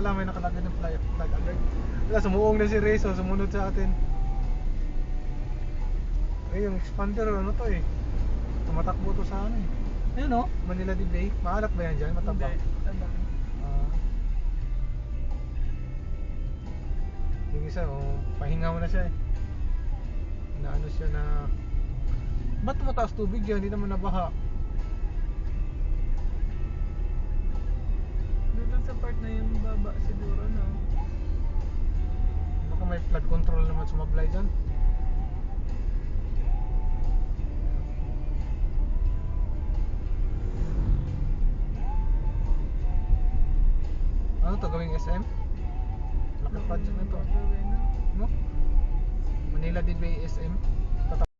pala may nakalagay ng flag alert. Wala, sumuong na si Rezo, sumunod sa atin. Eh, yung expander, ano to eh. Tumatakbo to sa ano eh. Ayun oh, Manila Bay. Maalat ba yan dyan? Matabang? Hindi, tabang. Ah. Yung isa, oh, pahinga mo na siya eh. Na ano siya na... Ba't tumataas tubig yan? Hindi naman nabaha. Dito sa part na yung baba siguro, no? Baka may flood control naman sumablay dyan. Ano to, gawing SM? Laki project na to. Gagawin na. No? Manila Bay SM.